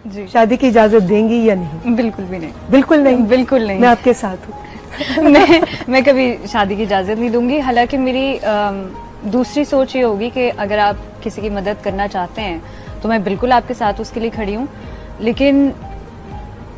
जी। शादी की इजाजत देंगी या नहीं? बिल्कुल भी नहीं। बिल्कुल नहीं? बिल्कुल नहीं। मैं आपके साथ हूँ। मैं कभी शादी की इजाजत नहीं दूंगी। हालांकि मेरी दूसरी सोच ये होगी कि अगर आप किसी की मदद करना चाहते हैं तो मैं बिल्कुल आपके साथ उसके लिए खड़ी हूँ, लेकिन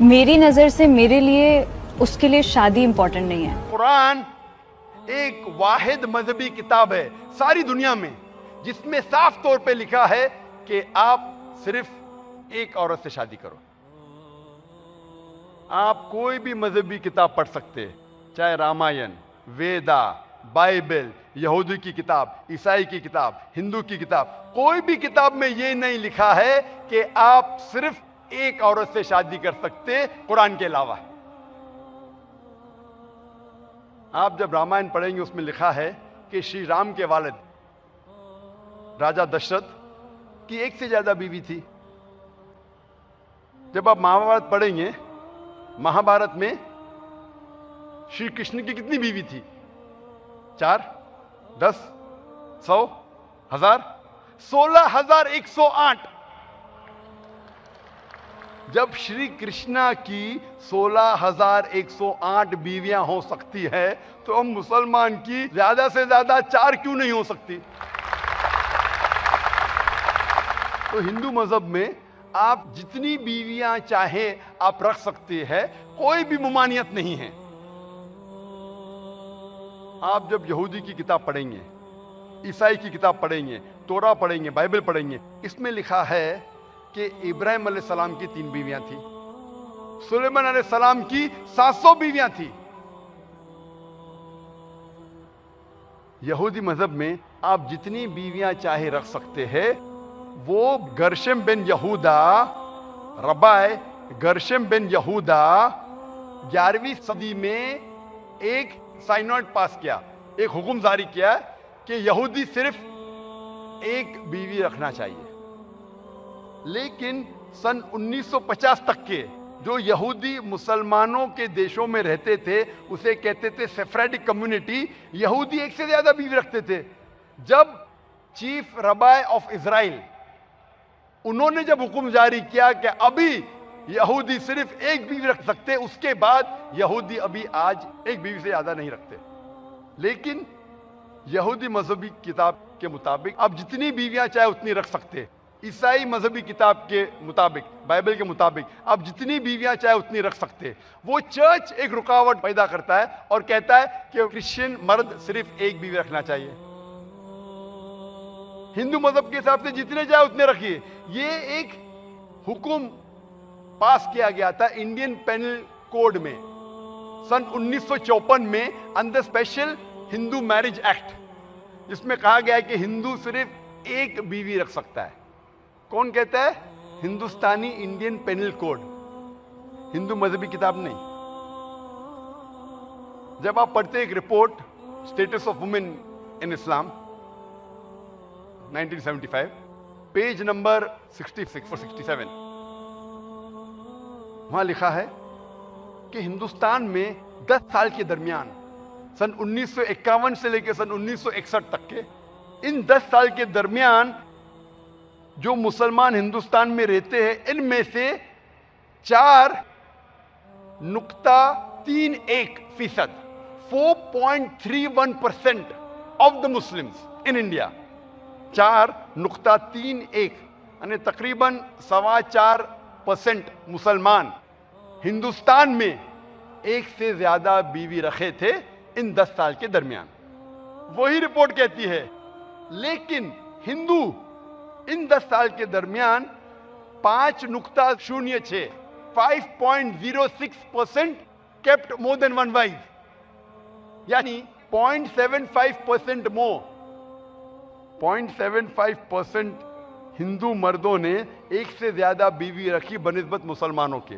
मेरी नजर से मेरे लिए उसके लिए शादी इंपॉर्टेंट नहीं है। कुरान एक वाहिद मजहबी किताब है सारी दुनिया में जिसमें साफ तौर पे लिखा है कि आप सिर्फ एक औरत से शादी करो। आप कोई भी मजहबी किताब पढ़ सकते हैं, चाहे रामायण, वेदा, बाइबल, यहूदी की किताब, ईसाई की किताब, हिंदू की किताब, कोई भी किताब में यह नहीं लिखा है कि आप सिर्फ एक औरत से शादी कर सकते कुरान के अलावा। आप जब रामायण पढ़ेंगे उसमें लिखा है कि श्री राम के वालिद राजा दशरथ की एक से ज्यादा बीवी थी। जब आप महाभारत पढ़ेंगे, महाभारत में श्री कृष्ण की कितनी बीवी थी? 4, 10, 100, 1000, 16,108। जब श्री कृष्णा की 16,108 बीवियां हो सकती है तो हम मुसलमान की ज्यादा से ज्यादा 4 क्यों नहीं हो सकती? तो हिंदू मजहब में आप जितनी बीवियां चाहे आप रख सकते हैं, कोई भी ममानियत नहीं है। आप जब यहूदी की किताब पढ़ेंगे, ईसाई की किताब पढ़ेंगे, तोरा पढ़ेंगे, बाइबल पढ़ेंगे, इसमें लिखा है कि इब्राहिम अलैहिस्सलाम की 3 बीवियां थी, सुलेमान अलैहिस्सलाम की 700 बीवियां थी। यहूदी मजहब में आप जितनी बीवियां चाहे रख सकते हैं। वो गर्शम बिन यहूदा, रबाय गर्शम बिन यहूदा 11वीं सदी में एक साइनॉड पास किया, एक हुक्म जारी किया कि यहूदी सिर्फ एक बीवी रखना चाहिए। लेकिन सन 1950 तक के जो यहूदी मुसलमानों के देशों में रहते थे, उसे कहते थे सेफरेटिक कम्युनिटी, यहूदी एक से ज्यादा बीवी रखते थे। जब चीफ रबाय ऑफ इजराइल, उन्होंने जब हुक्म जारी किया कि अभी यहूदी सिर्फ एक बीवी रख सकते, उसके बाद यहूदी अभी आज एक बीवी से ज्यादा नहीं रखते। लेकिन यहूदी मजहबी किताब के मुताबिक आप जितनी बीवियां चाहे उतनी रख सकते। ईसाई मजहबी किताब के मुताबिक, बाइबल के मुताबिक आप जितनी बीवियां चाहे उतनी रख सकते। वो चर्च एक रुकावट पैदा करता है और कहता है कि क्रिश्चियन मर्द सिर्फ एक बीवी रखना चाहिए। हिंदू मजहब के हिसाब से जितने चाहे उतने रखिए। ये एक हुक्म पास किया गया था इंडियन पेनल कोड में सन 1954 में under special Hindu marriage act, जिसमें कहा गया है कि हिंदू सिर्फ एक बीवी रख सकता है। कौन कहता है? हिंदुस्तानी इंडियन पेनल कोड, हिंदू मजहबी किताब नहीं। जब आप पढ़ते एक report status of women in Islam 1975, page number 66 और 67, वहां लिखा है कि हिंदुस्तान में 10 साल के दरमियान सन 1951 से लेकर सन 1961 तक के, इन 10 साल के दरमियान जो मुसलमान हिंदुस्तान में रहते हैं, इनमें से 4.31% 4.31% of the Muslims in India, 4.31 यानी तकरीबन 4.25% मुसलमान हिंदुस्तान में एक से ज्यादा बीवी रखे थे इन 10 साल के दरमियान। वही रिपोर्ट कहती है। लेकिन हिंदू इन 10 साल के दरमियान 5.06 5.06% kept more than one wife, यानी 0.75% मोर, 0.75% हिंदू मर्दों ने एक से ज्यादा बीवी रखी बनिस्बत मुसलमानों के।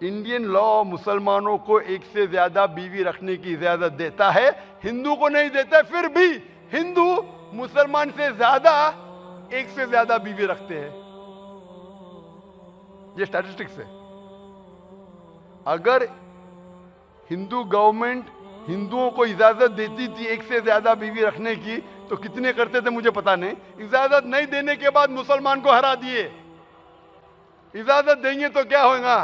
इंडियन लॉ मुसलमानों को एक से ज्यादा बीवी रखने की इजाजत देता है, हिंदू को नहीं देता। फिर भी हिंदू मुसलमान से ज्यादा एक से ज्यादा बीवी रखते हैं। ये स्टैटिस्टिक्स है। अगर हिंदू गवर्नमेंट हिंदुओं को इजाजत देती थी एक से ज्यादा बीवी रखने की, तो कितने करते थे मुझे पता नहीं। इजाजत नहीं देने के बाद मुसलमान को हरा दिए। इजाजत देंगे तो क्या होगा?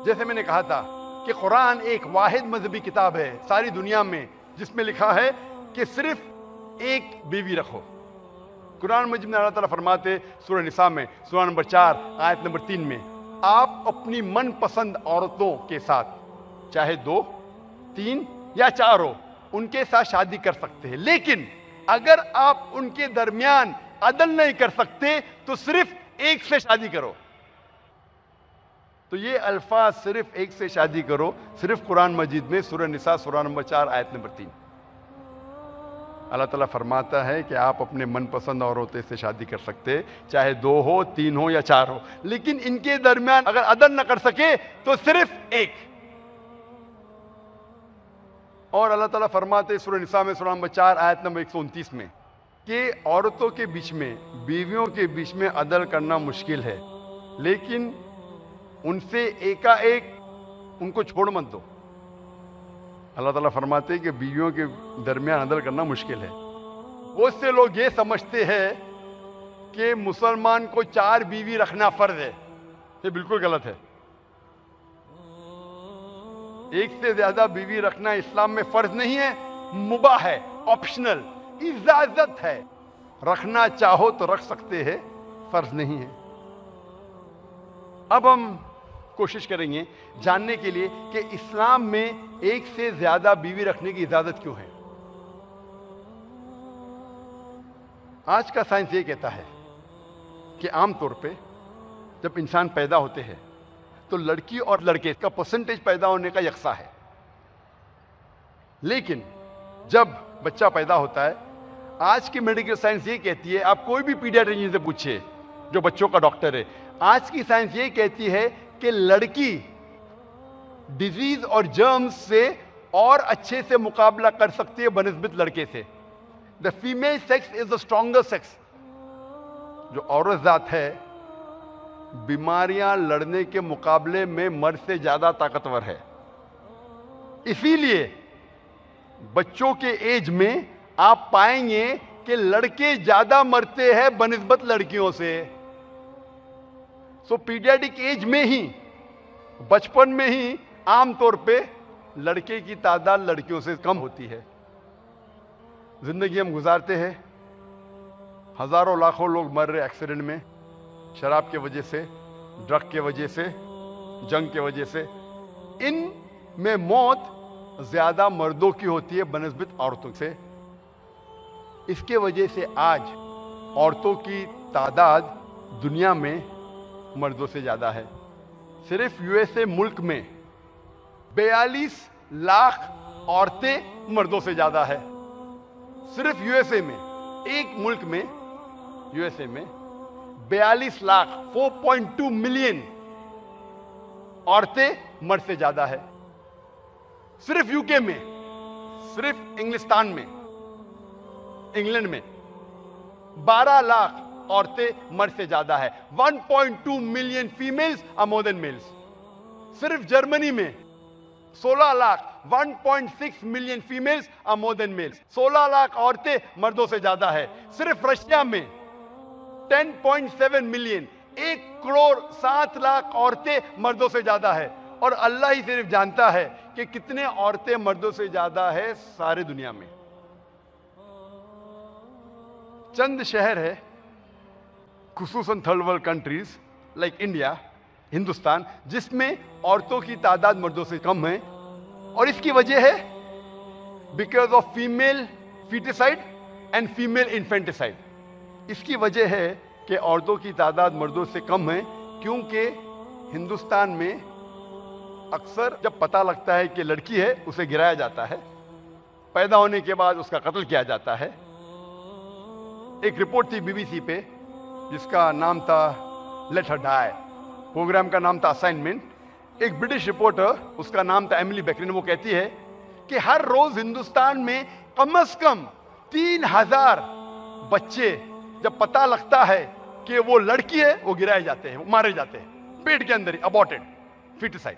जैसे मैंने कहा था कि कुरान एक वाहिद मजहबी किताब है सारी दुनिया में जिसमें लिखा है कि सिर्फ एक बीवी रखो। कुरान मजीद में अल्लाह ताला फरमाते सूरह निसा में सूरह नंबर 4 आयत नंबर 3 में, आप अपनी मनपसंद औरतों के साथ चाहे 2, 3 या 4 हो, उनके साथ शादी कर सकते हैं, लेकिन अगर आप उनके दरमियान अदल नहीं कर सकते तो सिर्फ एक से शादी करो। तो ये अल्फाज सिर्फ एक से शादी करो सिर्फ कुरान मजीद में सूरह निसा सूरह नंबर 4 आयत नंबर 3। अल्लाह ताला फरमाता है कि आप अपने मनपसंद औरतों से शादी कर सकते, चाहे 2 हो, 3 हो या 4 हो, लेकिन इनके दरमियान अगर अदल न कर सके तो सिर्फ एक। और अल्लाह ताला फरमाते सूरह निसा में सूरह नंबर 4 आयत नंबर 129 में कि औरतों के बीच में, बीवियों के बीच में अदल करना मुश्किल है, लेकिन उनसे एकाएक उनको छोड़ मत दो। अल्लाह ताला फरमाते हैं कि बीवियों के दरमियान अदल करना मुश्किल है। बहुत से लोग ये समझते हैं कि मुसलमान को 4 बीवी रखना फर्ज है। ये बिल्कुल गलत है। एक से ज्यादा बीवी रखना इस्लाम में फर्ज नहीं है, मुबाह है, ऑप्शनल, इजाजत है। रखना चाहो तो रख सकते हैं, फर्ज नहीं है। अब हम कोशिश करेंगे जानने के लिए कि इस्लाम में एक से ज्यादा बीवी रखने की इजाजत क्यों है। आज का साइंस ये कहता है कि आमतौर पे जब इंसान पैदा होते हैं तो लड़की और लड़के का परसेंटेज पैदा होने का यकसा है, लेकिन जब बच्चा पैदा होता है, आज की मेडिकल साइंस ये कहती है, आप कोई भी पीडियाट्रिशियन से पूछिए जो बच्चों का डॉक्टर है, आज की साइंस ये कहती है कि लड़की डिजीज और जर्म्स से और अच्छे से मुकाबला कर सकती है बनिस्बत लड़के से। The female sex is the stronger sex. जो औरत जात है बीमारियां लड़ने के मुकाबले में मर्द से ज्यादा ताकतवर है। इसीलिए बच्चों के एज में आप पाएंगे कि लड़के ज्यादा मरते हैं बनिस्बत लड़कियों से। सो पीडियाट्रिक एज में ही, बचपन में ही आमतौर पे लड़के की तादाद लड़कियों से कम होती है। जिंदगी हम गुजारते हैं, हजारों लाखों लोग मर रहे एक्सीडेंट में, शराब के वजह से, ड्रग के वजह से, जंग के वजह से। इन में मौत ज्यादा मर्दों की होती है बनिस्बत औरतों से। इसके वजह से आज औरतों की तादाद दुनिया में मर्दों से ज्यादा है। सिर्फ यूएसए मुल्क में 42 लाख औरतें मर्दों से ज्यादा है। सिर्फ यूएसए में, एक मुल्क में, यूएसए में 42 लाख 4.2 मिलियन औरतें मर्द से ज्यादा है। सिर्फ यूके में, सिर्फ इंग्लिस्तान में, इंग्लैंड में 12 लाख औरतें मर्द से ज्यादा है। 1.2 million females are more than males. सिर्फ जर्मनी में 16 lakh 1.6 million females are more than males. 16 lakh औरतें मर्दों से ज्यादा है। सिर्फ रशिया में 10.7 मिलियन, 1 करोड़ 7 लाख औरतें मर्दों से ज्यादा है। और अल्लाह ही सिर्फ जानता है कि कितने औरतें मर्दों से ज्यादा है सारे दुनिया में। चंद शहर है, खुसूसन third world countries like India, Hindustan, जिसमें औरतों की तादाद मर्दों से कम है। और इसकी वजह है because of female foeticide and female infanticide. इसकी वजह है कि औरतों की तादाद मर्दों से कम है क्योंकि हिंदुस्तान में अक्सर जब पता लगता है कि लड़की है उसे गिराया जाता है, पैदा होने के बाद उसका कत्ल किया जाता है। एक रिपोर्ट थी बीबीसी पे जिसका नाम था लेट हर डाई, प्रोग्राम का नाम था असाइनमेंट। एक ब्रिटिश रिपोर्टर, उसका नाम था एमिली बेकरिन, वो कहती है कि हर रोज हिंदुस्तान में कम से कम 3000 बच्चे जब पता लगता है कि वो लड़की है वो गिराए जाते हैं, मारे जाते हैं पेट के अंदर ही, अबॉर्टेड, फिटिसाइड।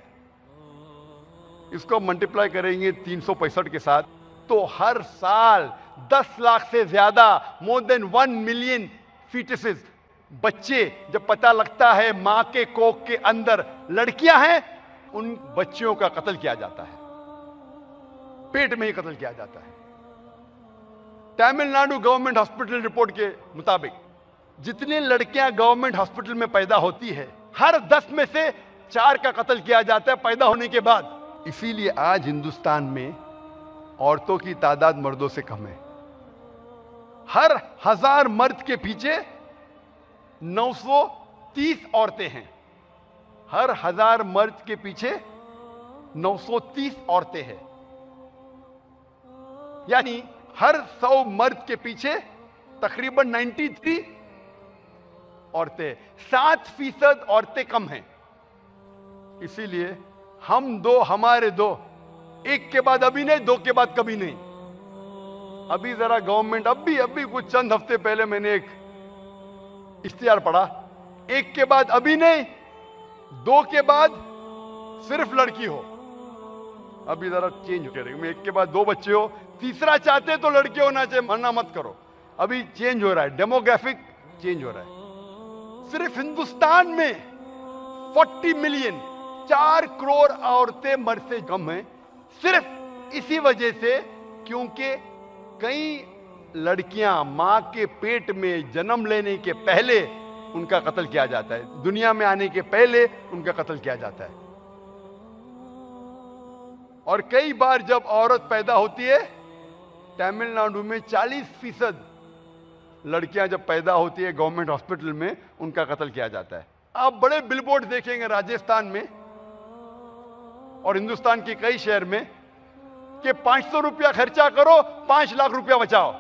इसको मल्टीप्लाई करेंगे 365 के साथ तो हर साल 10 लाख से ज्यादा, मोर देन 1 मिलियन फीटिसेस बच्चे जब पता लगता है मां के कोख के अंदर लड़कियां हैं, उन बच्चियों का कत्ल किया जाता है, पेट में ही कत्ल किया जाता है। तमिलनाडु गवर्नमेंट हॉस्पिटल रिपोर्ट के मुताबिक जितने लड़कियां गवर्नमेंट हॉस्पिटल में पैदा होती है, हर 10 में से 4 का कत्ल किया जाता है पैदा होने के बाद। इसीलिए आज हिंदुस्तान में औरतों की तादाद मर्दों से कम है। हर 1000 मर्द के पीछे 930 औरतें हैं। हर 1000 मर्द के पीछे 930 औरतें हैं। यानी हर 100 मर्द के पीछे तकरीबन 93 औरतें, 7% औरतें कम हैं। इसीलिए हम दो हमारे दो, एक के बाद अभी नहीं, 2 के बाद कभी नहीं। अभी जरा गवर्नमेंट अभी कुछ चंद हफ्ते पहले मैंने एक इश्तिहार पढ़ा, 1 के बाद अभी नहीं, 2 के बाद सिर्फ लड़की हो। अभी जरा चेंज हो गया, 1 के बाद 2 बच्चे हो, तीसरा चाहते तो लड़के होना चाहिए, मना मत करो। अभी चेंज हो रहा है, डेमोग्राफिक चेंज हो रहा है। सिर्फ हिंदुस्तान में 40 मिलियन, 4 करोड़ औरतें मर्द से कम हैं, सिर्फ इसी वजह से क्योंकि कई लड़कियां मां के पेट में जन्म लेने के पहले उनका कत्ल किया जाता है, दुनिया में आने के पहले उनका कत्ल किया जाता है। और कई बार जब औरत पैदा होती है, तमिलनाडु में 40% लड़कियां जब पैदा होती है गवर्नमेंट हॉस्पिटल में, उनका कत्ल किया जाता है। आप बड़े बिलबोर्ड देखेंगे राजस्थान में और हिंदुस्तान के कई शहर में कि 500 रुपया खर्चा करो, 5 लाख रुपया बचाओ।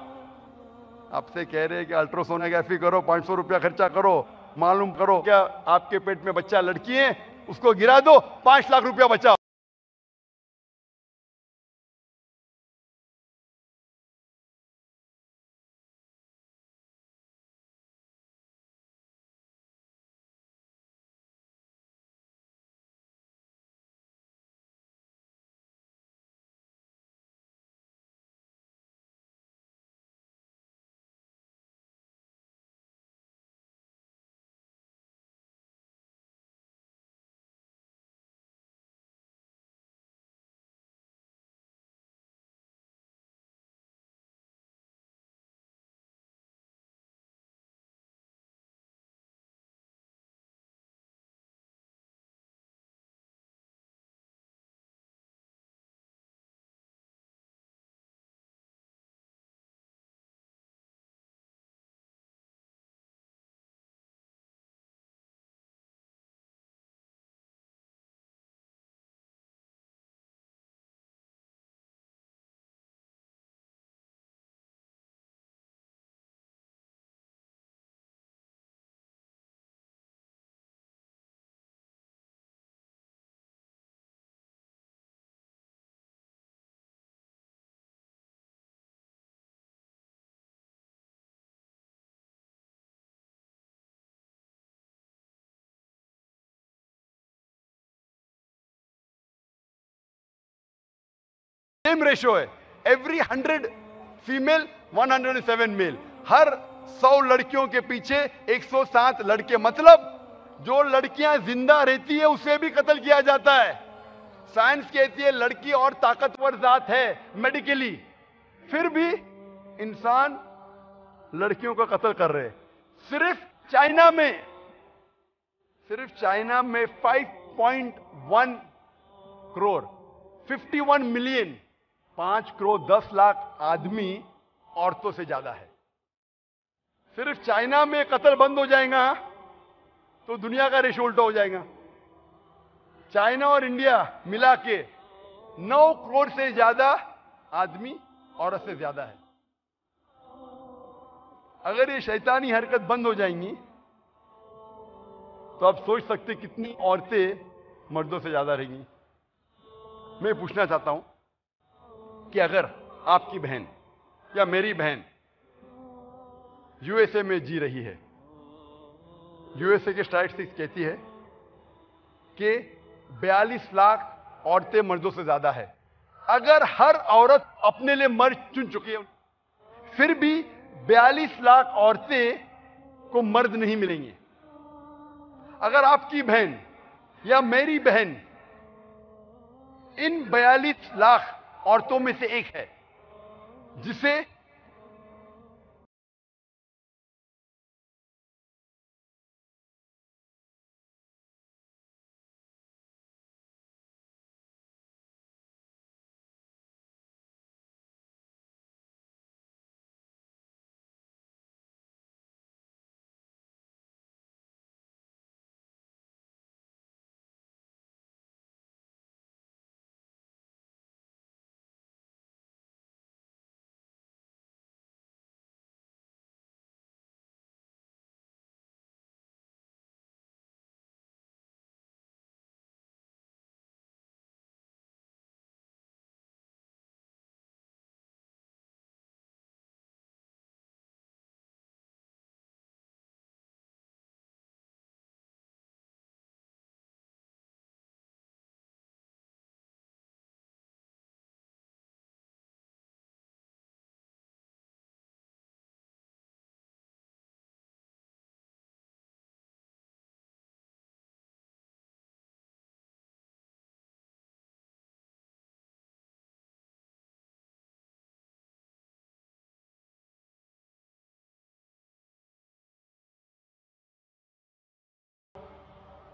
आपसे कह रहे हैं कि अल्ट्रासोनोग्राफी करो, 500 रुपया खर्चा करो, मालूम करो क्या आपके पेट में बच्चा लड़की है, उसको गिरा दो, 5 लाख रुपया बचाओ। सेम रेशो है, एवरी 100 फीमेल 107 मेल। हर 100 लड़कियों के पीछे 107 लड़के, मतलब जो लड़कियां जिंदा रहती है उसे भी कत्ल किया जाता है। साइंस कहती है लड़की और ताकतवर जात है मेडिकली, फिर भी इंसान लड़कियों का कत्ल कर रहे हैं। सिर्फ चाइना में 5.1 करोड़ 51 मिलियन 5 करोड़ 10 लाख आदमी औरतों से ज्यादा है। सिर्फ चाइना में कत्ल बंद हो जाएगा तो दुनिया का रेशो उल्टा हो जाएगा। चाइना और इंडिया मिला के 9 करोड़ से ज्यादा आदमी औरत से ज्यादा है। अगर ये शैतानी हरकत बंद हो जाएंगी तो आप सोच सकते कितनी औरतें मर्दों से ज्यादा रहेंगी। मैं पूछना चाहता हूं कि अगर आपकी बहन या मेरी बहन यूएसए में जी रही है, यूएसए की स्टैटिस्टिक्स कहती है कि 42 लाख औरतें मर्दों से ज्यादा है। अगर हर औरत अपने लिए मर्द चुन चुकी है, फिर भी 42 लाख औरतें को मर्द नहीं मिलेंगे। अगर आपकी बहन या मेरी बहन इन 42 लाख औरतों में से एक है जिसे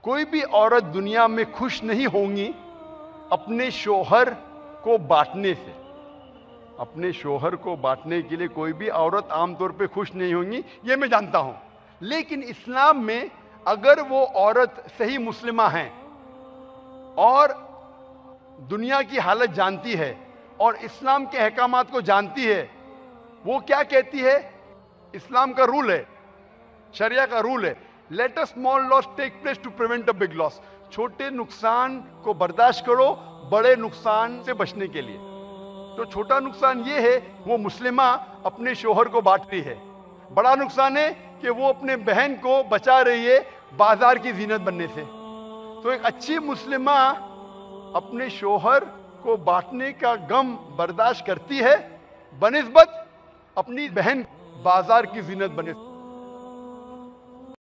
कोई भी औरत दुनिया में खुश नहीं होंगी अपने शोहर को बांटने से। अपने शोहर को बांटने के लिए कोई भी औरत आमतौर पे खुश नहीं होंगी, ये मैं जानता हूं। लेकिन इस्लाम में अगर वो औरत सही मुस्लिमा है और दुनिया की हालत जानती है और इस्लाम के अहकामात को जानती है, वो क्या कहती है? इस्लाम का रूल है, शरिया का रूल है, let a small loss take place to prevent a big loss. छोटे नुकसान को बर्दाश्त करो बड़े नुकसान से बचने के लिए। तो छोटा नुकसान ये है वो मुस्लिमा अपने शोहर को बांट रही है, बड़ा नुकसान है कि वो अपने बहन को बचा रही है बाजार की जीनत बनने से। तो एक अच्छी मुस्लिमा अपने शोहर को बांटने का गम बर्दाश्त करती है बनिस्बत अपनी बहन बाजार की जीनत बने।